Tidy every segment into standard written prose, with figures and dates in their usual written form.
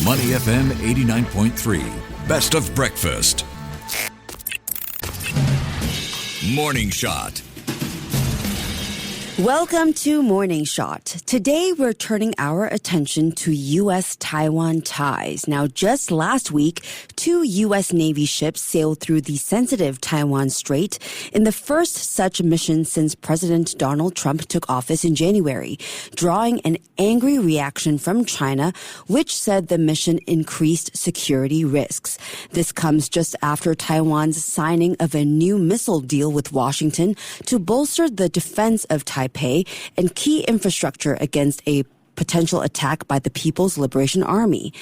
Money FM 89.3. Best of breakfast. Morning Shot. Welcome to Morning Shot. Today, we're turning our attention to US-Taiwan ties. Now, just last week, 2 U.S. Navy ships sailed through the sensitive Taiwan Strait in the first such mission since President Donald Trump took office in January, drawing an angry reaction from China, which said the mission increased security risks. This comes just after Taiwan's signing of a new missile deal with Washington to bolster the defense of Taipei and key infrastructure against a potential attack by the People's Liberation Army.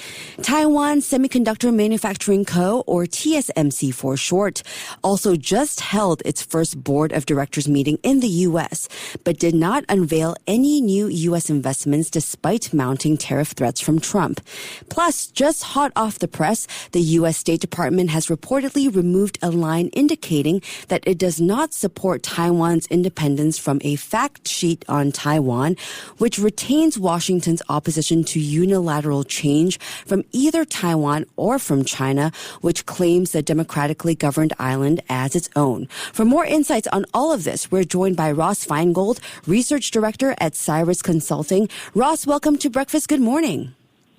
Taiwan Semiconductor Manufacturing Co, or TSMC for short, also just held its first board of directors meeting in the U.S., but did not unveil any new U.S. investments despite mounting tariff threats from Trump. Plus, just hot off the press, the U.S. State Department has reportedly removed a line indicating that it does not support Taiwan's independence from a fact sheet on Taiwan, which retains Washington's opposition to unilateral change from either Taiwan or from China, which claims the democratically governed island as its own. For more insights on all of this, we're joined by Ross Feingold, Research Director at Caerus Consulting. Ross, welcome to Breakfast. Good morning.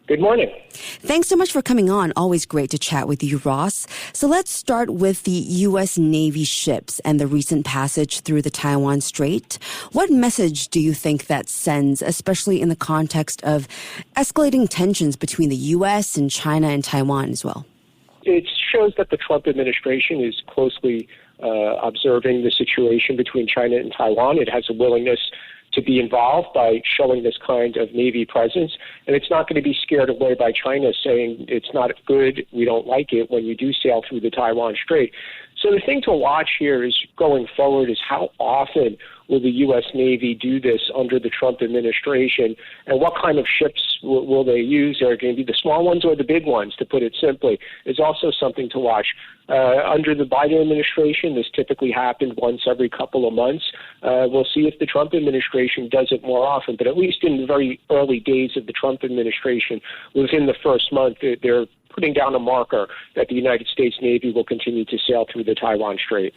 Good morning. Thanks so much for coming on. Always great to chat with you, Ross. So let's start with the U.S. Navy ships and the recent passage through the Taiwan Strait. What message do you think that sends, especially in the context of escalating tensions between the U.S. and China and Taiwan as well? It shows that the Trump administration is closely observing the situation between China and Taiwan. It has a willingness to be involved by showing this kind of Navy presence. And it's not going to be scared away by China saying it's not good, we don't like it when you do sail through the Taiwan Strait. So the thing to watch here is going forward is how often will the U.S. Navy do this under the Trump administration, and what kind of ships will they use? Are it going to be the small ones or the big ones, to put it simply, is also something to watch. Under the Biden administration, this typically happened once every couple of months. We'll see if the Trump administration does it more often, but at least in the very early days of the Trump administration, within the first month, they're putting down a marker that the United States Navy will continue to sail through the Taiwan Strait.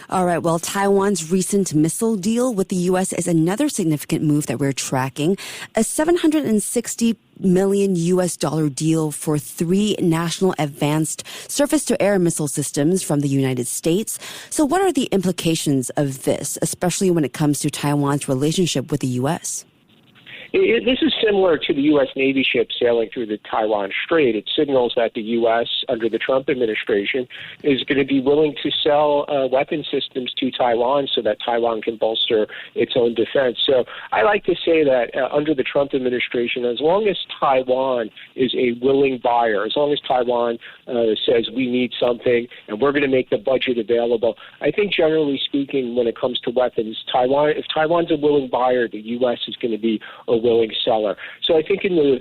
All right. Well, Taiwan's recent missile deal with the U.S. is another significant move that we're tracking. A $760 million US deal for 3 national advanced surface-to-air missile systems from the United States. So what are the implications of this, especially when it comes to Taiwan's relationship with the U.S.? This is similar to the U.S. Navy ship sailing through the Taiwan Strait. It signals that the U.S., under the Trump administration, is going to be willing to sell weapon systems to Taiwan so that Taiwan can bolster its own defense. So I like to say that under the Trump administration, as long as Taiwan is a willing buyer, as long as Taiwan says we need something and we're going to make the budget available, I think generally speaking, when it comes to weapons, if Taiwan's a willing buyer, the U.S. is going to be a willing seller. So I think in the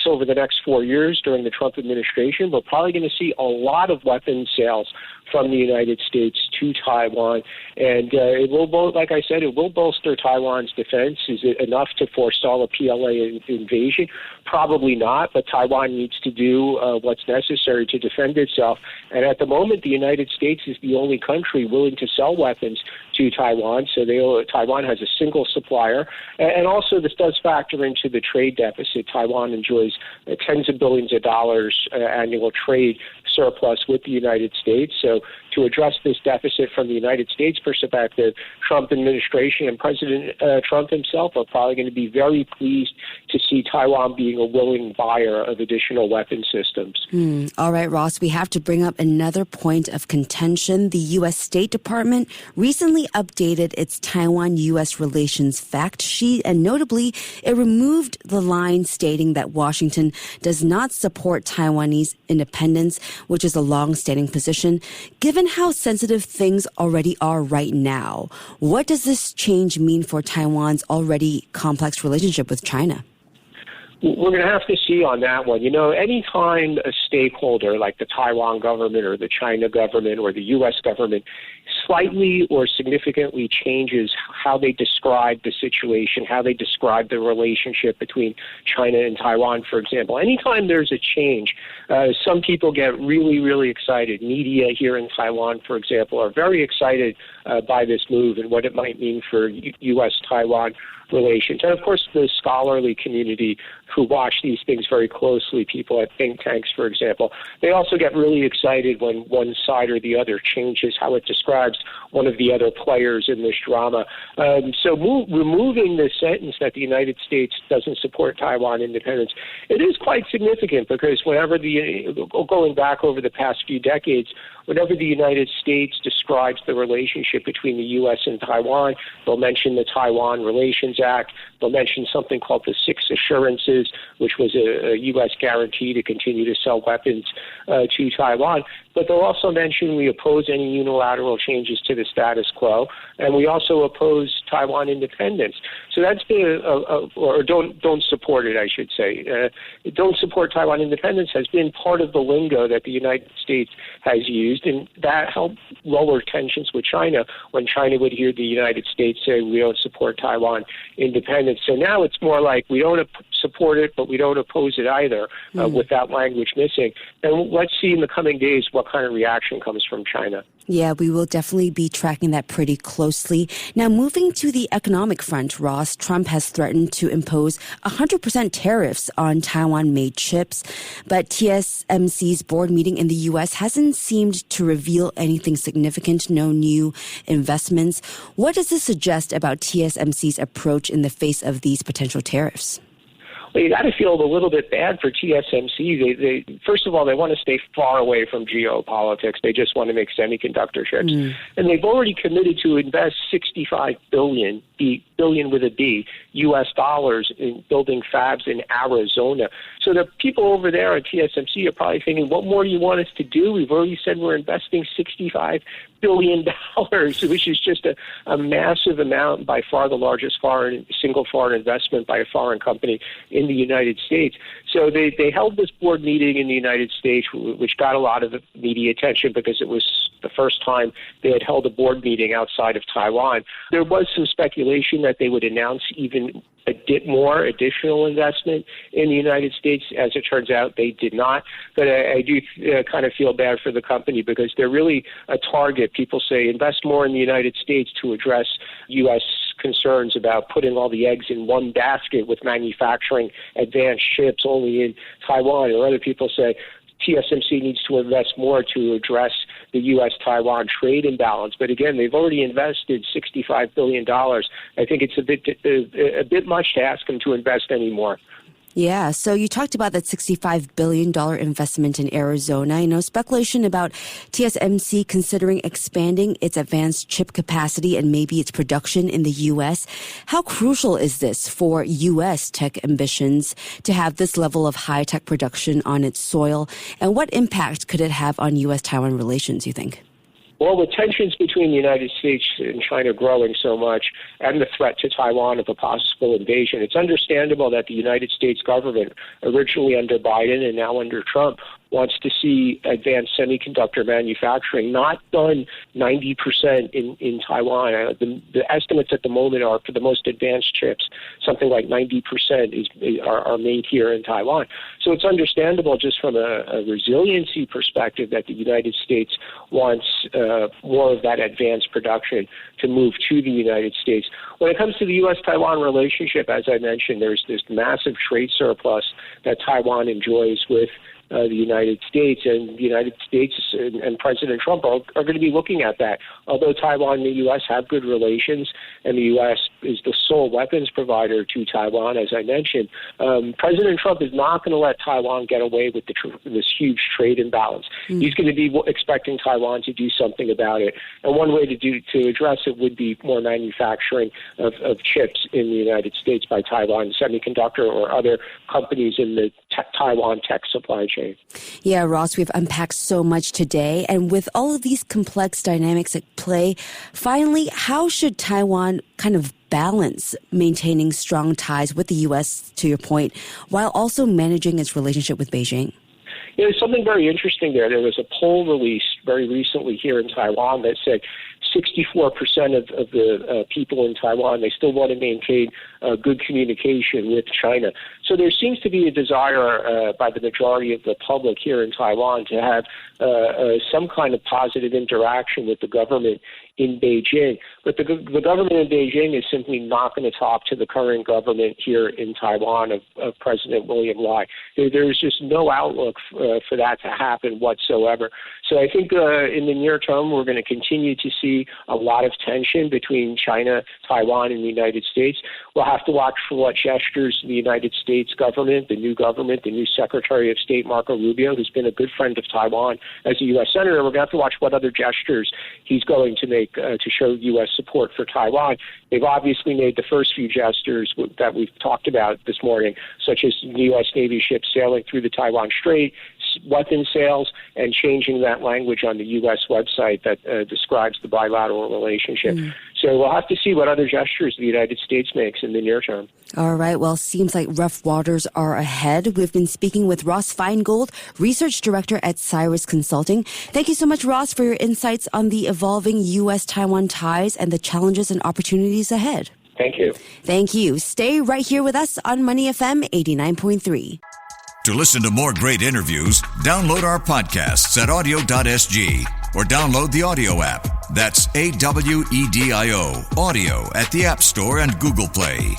over the next 4 years during the Trump administration, we're probably going to see a lot of weapons sales from the United States to Taiwan. And it will, like I said, it will bolster Taiwan's defense. Is it enough to forestall a PLA invasion? Probably not, but Taiwan needs to do what's necessary to defend itself. And at the moment, the United States is the only country willing to sell weapons to Taiwan. So Taiwan has a single supplier. And also, this does factor into the trade deficit. Taiwan enjoys tens of billions of dollars annual trade surplus with the United States. So to address this deficit from the United States perspective, Trump administration and President Trump himself are probably going to be very pleased to see Taiwan being a willing buyer of additional weapon systems. All right, Ross, we have to bring up another point of contention. The U.S. State Department recently updated its Taiwan-U.S. relations fact sheet, and notably, it removed the line stating that Washington does not support Taiwanese independence, which is a long-standing position. Given how sensitive things already are right now, what does this change mean for Taiwan's already complex relationship with China? We're going to have to see on that one. You know, anytime a stakeholder like the Taiwan government or the China government or the U.S. government slightly or significantly changes how they describe the situation, how they describe the relationship between China and Taiwan, for example. Anytime there's a change, some people get really, really excited. Media here in Taiwan, for example, are very excited by this move and what it might mean for US-Taiwan relations. And, of course, the scholarly community who watch these things very closely, people at think tanks, for example, they also get really excited when one side or the other changes how it describes one of the other players in this drama. So removing the sentence that the United States doesn't support Taiwan independence, it is quite significant because whenever going back over the past few decades, whenever the United States describes the relationship between the U.S. and Taiwan, they'll mention the Taiwan Relations Act. They'll mention something called the Six Assurances, which was a U.S. guarantee to continue to sell weapons to Taiwan. But they'll also mention we oppose any unilateral changes to the status quo, and we also oppose Taiwan independence. So that's or don't support it, I should say. Don't support Taiwan independence has been part of the lingo that the United States has used, and that helped lower tensions with China when China would hear the United States say we don't support Taiwan independence. So now it's more like we don't support it, but we don't oppose it either, with that language missing. And let's see in the coming days what kind of reaction comes from China. Yeah, we will definitely be tracking that pretty closely. Now, moving to the economic front, Ross, Trump has threatened to impose 100% tariffs on Taiwan-made chips, but TSMC's board meeting in the U.S. hasn't seemed to reveal anything significant, no new investments. What does this suggest about TSMC's approach in the face of these potential tariffs? Well, you got to feel a little bit bad for TSMC. They first of all, they want to stay far away from geopolitics. They just want to make semiconductor chips. And they've already committed to invest $65 billion with a B, U.S. dollars in building fabs in Arizona. So the people over there at TSMC are probably thinking, what more do you want us to do? We've already said we're investing $65 billion, which is just a massive amount, by far the largest single foreign investment by a foreign company in the United States. So they held this board meeting in the United States, which got a lot of media attention because it was the first time they had held a board meeting outside of Taiwan. There was some speculation that they would announce even a bit more additional investment in the United States. As it turns out, they did not. But I do kind of feel bad for the company because they're really a target. People say invest more in the United States to address U.S. concerns about putting all the eggs in one basket with manufacturing advanced chips only in Taiwan. Or other people say TSMC needs to invest more to address the U.S.-Taiwan trade imbalance. But again, they've already invested $65 billion. I think it's a bit much to ask them to invest any more. Yeah, so you talked about that $65 billion investment in Arizona. Speculation about TSMC considering expanding its advanced chip capacity and maybe its production in the U.S. How crucial is this for U.S. tech ambitions to have this level of high-tech production on its soil? And what impact could it have on U.S.-Taiwan relations, you think? Well, with tensions between the United States and China growing so much and the threat to Taiwan of a possible invasion, it's understandable that the United States government, originally under Biden and now under Trump, wants to see advanced semiconductor manufacturing not done 90% in Taiwan. The estimates at the moment are for the most advanced chips, something like 90% are made here in Taiwan. So it's understandable just from a resiliency perspective that the United States wants more of that advanced production to move to the United States. When it comes to the U.S.-Taiwan relationship, as I mentioned, there's this massive trade surplus that Taiwan enjoys with the United States, and the United States and President Trump are going to be looking at that. Although Taiwan and the U.S. have good relations, and the U.S. is the sole weapons provider to Taiwan, as I mentioned, President Trump is not going to let Taiwan get away with this huge trade imbalance. He's going to be expecting Taiwan to do something about it, and one way to address it would be more manufacturing of chips in the United States by Taiwan Semiconductor or other companies in the Taiwan tech supply chain. Yeah, Ross, we've unpacked so much today. And with all of these complex dynamics at play, finally, how should Taiwan kind of balance maintaining strong ties with the U.S., to your point, while also managing its relationship with Beijing? There's something very interesting there. There was a poll released very recently here in Taiwan that said 64% of the people in Taiwan, they still want to maintain good communication with China. So there seems to be a desire by the majority of the public here in Taiwan to have some kind of positive interaction with the government in Beijing. But the government in Beijing is simply not going to talk to the current government here in Taiwan of President William Lai. There's just no outlook for that to happen whatsoever. So I think in the near term, we're going to continue to see a lot of tension between China, Taiwan, and the United States. We'll have to watch for what gestures the United States government, the new Secretary of State, Marco Rubio, who's been a good friend of Taiwan as a U.S. Senator. We're going to have to watch what other gestures he's going to make to show U.S. support for Taiwan. They've obviously made the first few gestures that we've talked about this morning, such as the U.S. Navy ships sailing through the Taiwan Strait, weapon sales, and changing that language on the U.S. website that describes the bilateral relationship. So we'll have to see what other gestures the United States makes in the near term. All right. Well, seems like rough waters are ahead. We've been speaking with Ross Feingold, Research Director at Caerus Consulting. Thank you so much, Ross, for your insights on the evolving U.S.-Taiwan ties and the challenges and opportunities ahead. Thank you. Thank you. Stay right here with us on Money FM 89.3. To listen to more great interviews, download our podcasts at audio.sg or download the audio app. That's AWEDIO, audio at the App Store and Google Play.